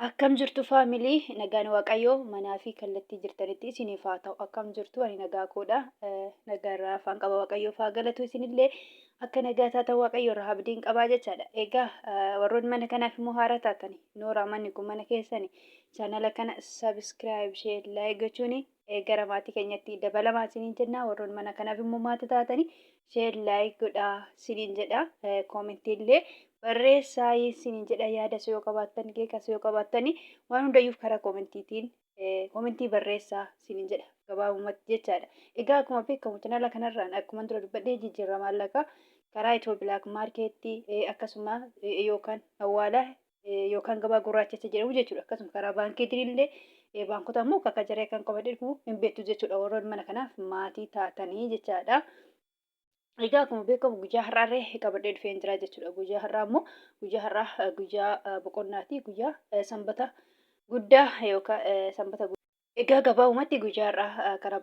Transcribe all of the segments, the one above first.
Akkam jirtu faamilii nagaan waaqayyoo manaa fi kallattii jirtanitti isiniif haa ta'u. Akkam jirtu ani nagaa koodha. Nagaarraa afaan qaba waaqayyoof haa galatu. Isinillee akka nagaa taatan waaqayyoorraa abdiin qabaa jechaadha. Egaa warroonni mana kanaaf immoo haara taatani nooraa manni kun mana keessani chaanala kana sabiskiraayib sheer laayik gochuuni gara maatii keenyatti dabalamaa isiniin jenna. Warroonni mana kanaaf immoo maatii taatani sheer laayik godhaa isiniin jedha. Koomentii barreessaa isiniin jedha. Yaada yoo qabaattan keekas yoo qabaattan waan hundayyuuf karaa koomentiitiin koomentii barreessaa isiniin jedha gabaabumatti jechaadha. Egaa akkuma beekamu chaanala kanarraan akkuma dura dubbadhee jijjiirraa maallaqaa karaa itoo bilaak maarkeettii akkasuma yookaan awwaalaa yookaan gabaa gurraachacha jedhamu jechuudha. Akkasuma karaa baankiitiin illee baankota immoo akka jaree kan qabadhe hin beektu jechuudha. Warroonni mana kanaaf maatii taatanii jechaadha. Egaa akkuma beekamu guyyaa har'aarree qabadhee dhufeen jira jechuudha. Guyyaa har'aa immoo guyyaa boqonnaati. Guyyaa sanbata guddaa yookaan sanbata guddaa. Egaa gabaabumatti guyyaa har'aa karaa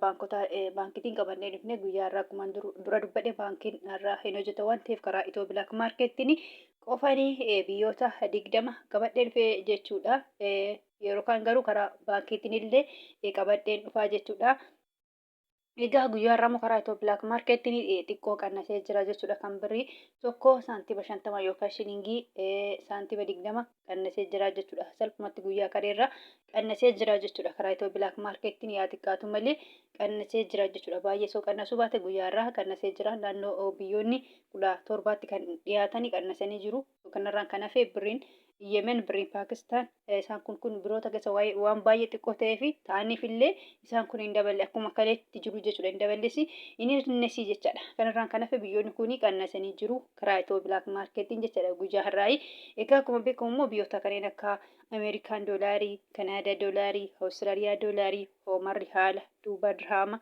baankitiin qabannee dhufne guyyaa har'aa akkuma dura dubbadhe baankiin har'aa hin hojjetu waan ta'eef karaa itoo bilaak maarkeettiin qofanii biyyoota 20 qabadhee dhufe jechuudha. Yeroo kaan garuu karaa baankiitiin illee qabadheen dhufaa jechuudha. Egaa guyyaa har'aa immoo karaa itoo bilaak maarkeettiin xiqqoo qannasee jira jechuudha. Kan birrii tokko saantiima 50 yookaan shilingii saantiima 20 qannasee jira jechuudha. Salphumatti guyyaa kareerraa qannasee jira jechuudha. Karaa itoo bilaak maarkeettiin yaa xiqqaatu malee qannasee jira jechuudha. Baay'ee soo qannasuu baate guyyaa har'aa qannasee jira. Naannoo biyyoonni 17tti kan dhiyaatanii qannasanii jiru. Kanarraan kan hafe birriin Yemen, birriin Paakistaan isaan kun biroota keessa waan baay'ee xiqqoo ta'ee fi ta'aniif illee isaan kun hin daballe akkuma kaleetti jiru jechuudha. Hin daballesi inni hir'innesii jechaadha. Kanarraan kan hafe biyyoonni kun qannasanii jiru karaa itoo bilaak maarkeettiin jechaadha guyyaa har'aa. Egaa akkuma beekamu immoo biyyoota kanneen akka Ameerikaan doolaarii, Kanaadaa doolaarii, Awustiraaliyaa doolaarii, Oomarri haala, Duubaa dirhaama,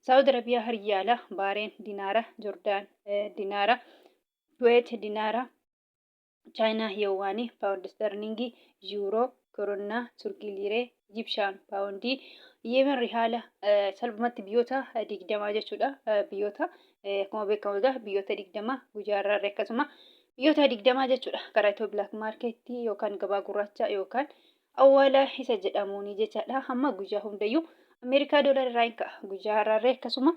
Saawud Arabiyaa haryaala, Baareen dinaara, Jordaan dinaara, Kuweet dinaara, chaayinaa yeewwaanii, paawundi sterlingii, yuuroo, koronnaa, turkii liiree, Ijipshaan paawundii, Yemen rihaala salphumatti biyyoota 20 jechuudha. Biyyoota akkuma beekamu egaa biyyoota 20 guyyaa har'aarra akkasuma biyyoota 20 jechuudha. Karaa itoo bilaak maarkeettii yookaan gabaa gurraacha yookaan awwaala isa jedhamuuni jechaadha. Amma guyyaa hundayyuu Ameerikaa doolarii irraa hin ka'a. Guyyaa har'aarra akkasuma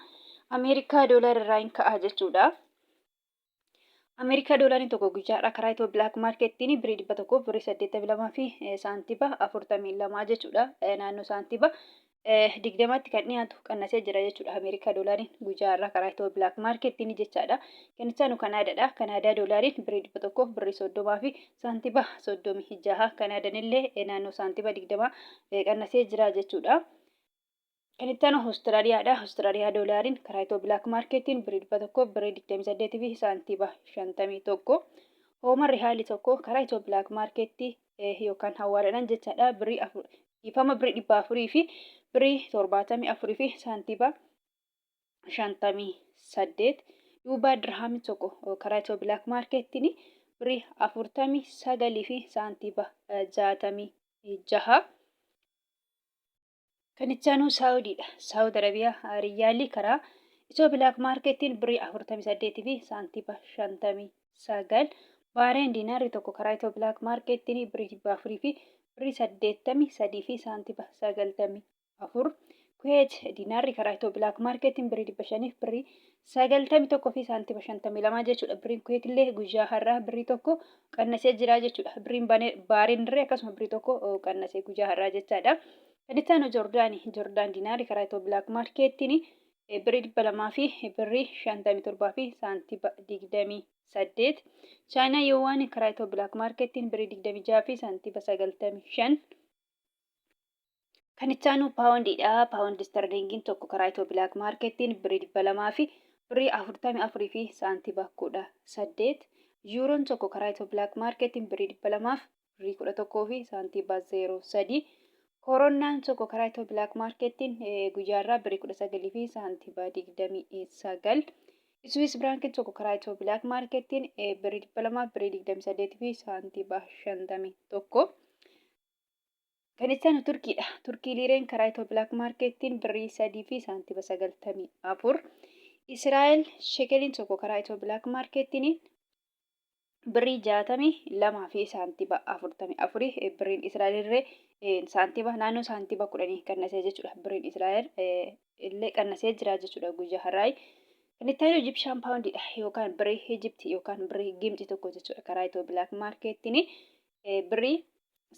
Ameerikaa doolarii irraa hin ka'a jechuudha. Ameerikaa doolariin tokko guyyaa har'aa karaa itoo bilaak maarkeettiin birrii 100 birrii 82 fi saantiima 42 jechuudha. Naannoo saantiima 20tti kan dhiyaatu qannasee jira jechuudha. Ameerikaa doolariin guyyaa har'aa karaa itoo bilaak maarkeettiin jechaadha. Kan isaanu Kanaadaadha. Kanaadaa doolariin birrii 100 birrii 30 fi saantiima 36. Kanaadaan illee naannoo saantiima 20 qannasee jira jechuudha. Kan itti aanu Awustiraaliyaadha. Awustiraaliyaa doolaariin karaa itoo bilaak maarkeettiin birrii 100 birrii 28 fi saantiima 51. Oomarri haalli tokko karaa itoo bilaak maarkeettii yookaan hawwaadhaan jechaadha. Dhiifama birrii 400 fi birrii 74 fi saantiima 58. Duubaa dirhaamni tokko karaa itoo bilaak maarkeettiin birrii 49 fi saantiima 66. Kan itti aanu Saawudiidha. Saawud Arabiyaa riyyaalli karaa itoo bilaak maarkeettiin birrii 48 fi saantiima 59. Baareen diinaarri tokko karaa itoo bilaak maarkeettiin birrii 400 fi birrii 83 fi saantiima 94. Kuweet diinaarri karaa itoo bilaak maarkeettiin birrii 500 fi birrii 91 fi saantiima 52 jechuudha. Birriin Kuweet illee guyyaa har'aa birrii tokko qannasee jira jechuudha. Birriin Baareen illee akkasuma birrii tokko qannasee guyyaa har'aa jechaadha. Kan itti aanu Jordaan diinaarri karaa itoo bilaak maarkeettiin birrii 200 fi birrii 57 fi saantiima 28. Chaayinaa yeewwaan karaa itoo bilaak maarkeettiin birrii 26 fi saantiima 95. Kan itti aanu paawundiidha. Paawundi sterlingiin tokko karaa itoo bilaak maarkeettiin birrii 200 fi birrii 44 fi saantiima 18. Yuuroon tokko karaa itoo bilaak maarkeettiin birrii 200 fi birrii 11 fi saantiima 03. Koronnaan tokko karaa itoo bilaak maarkeettiin guyyaa har'aa birrii 19 fi saantiima 29. Swiss biraankiin tokko karaa itoo bilaak maarkeettiin birrii 200 birrii 28 fi saantiima 51. Kan itti aanu Turkiidha. Turkii liireen karaa itoo bilaak maarkeettiin birrii 3 fi saantiima 94. Israa'el shekeliin tokko karaa itoo bilaak maarkeettiin birrii 62 fi saantiba 44 birriin Israa'el irree saantiba naannoo saantiba 10 qannasee jechuudha. Birriin Israa'el illee qannasee jira jechuudha guyyaa har'aa. Kan itti aanu Egyptian poundidha yookaan birrii Egypt yookaan birrii Gimxi tokko jechuudha. Karaa Itoo Black Markettiin birrii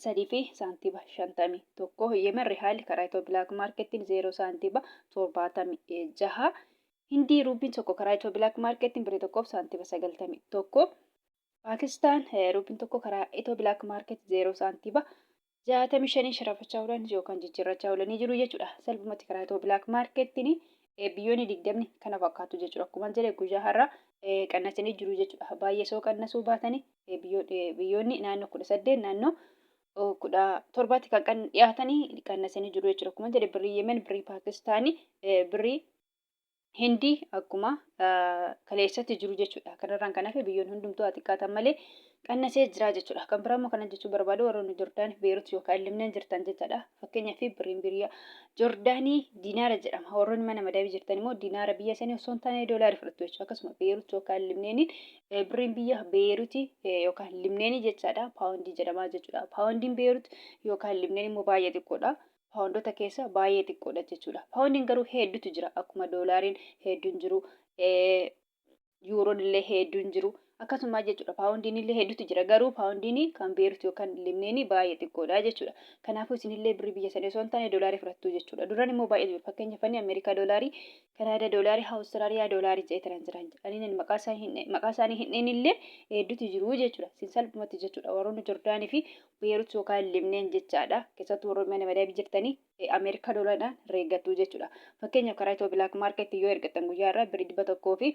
3 fi saantiba 51 yemerri haalli karaa Itoo Black Markettiin 0 saantiba 76 hindii ruubiin tokko karaa Itoo Black Markettiin birrii tokkoof saantiba 91 Pakistaan ruubiin tokko karaa Itoo Black Market 0 saantiba 65 sharafachaa oolan yookaan jijjiirrachaa oolanii jiru jechuudha. Salphumatti karaa Itoo Black Markettiin biyyoonni 20 kana fakkaatu jechuudha. Akkuma jedhe guyyaa har'aa qannasanii jiru jechuudha. Baay'ee soo qannasuu baatanii biyyoonni naannoo 18 naannoo 17 kan dhiyaatanii qannasanii jiru jechuudha. Akkuma jedhe birrii Yemen, birrii Paakistaanii, birrii Hindii akkuma kaleessatti jiru jechuudha. Kanarraan kan hafe biyyoonni hundumtuu xiqqaatan malee qannasee jira jechuudha. Kan biraa immoo kana jechuu barbaadu warroonni Joordaan Beerut yookaan Libnaan jirtan jechaadha. Fakkeenyaaf birriin biyya Joordaanii diinaara jedhama. Warroonni mana madabii jirtan immoo diinaara biyya sanii osoo hin taane doolaara fudhatu jechuudha. Akkasuma Beerut yookaan Libneeniin birriin biyya Beerutii yookaan Libneenii jechaadha. Paawundii jedhama jechuudha. Paawundiin Beerut yookaan Libneen immoo baay'ee xiqqoodha. Paawundoota keessa baay'ee xiqqoodha jechuudha. Paawundiin garuu hedduutu jira. Akkuma doolaariin hedduun jiru, yuuroon illee hedduun jiru. Akkasuma jechuudha. Paawundiin illee hedduutu jira. Garuu paawundiin kan Beerut yookaan Libneenii baay'ee xiqqoodha jechuudha. Kanaafuu isinillee birrii biyya sanii osoo hin taane doolaarii fudhattu jechuudha. Duraan immoo baay'ee jiru. Fakkeenyaaf Ameerikaa doolaarii, Kanaadaa doolaarii, Awustiraaliyaa doolaarii jedhanii jiran. Ani maqaa isaanii hin illee hedduutu jiru jechuudha. Sin salphumatti jechuudha. Warroonni Joordaanii fi Beerut yookaan Libneen jechaadha. Keessattuu warroonni mana madabii jirtanii Ameerikaa doolaadhaan reeggatu jechuudha. Fakkeenyaaf karaa Itoo Black Market yoo ergattan guyyaa irraa birrii 100 fi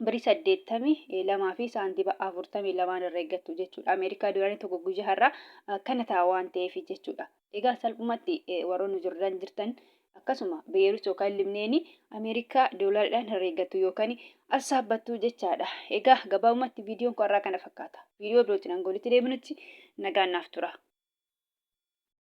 birrii 82 fi saantiba 42 irra eeggattu jechuudha. Ameerikaa doolarii tokko guyyaa har'aa kana ta'a waan ta'eef jechuudha. Egaa salphumatti warroonni Joordaan jirtan akkasuma Beerut yookaan Libneenii Ameerikaa doolariidhaan herreeggattu yookaan assaabbattu jechaadha. Egaa gabaabumatti viidiyoon kun har'aa kana fakkaata. Viidiyoo birootiin hanga walitti deebinutti nagaan naaf tura.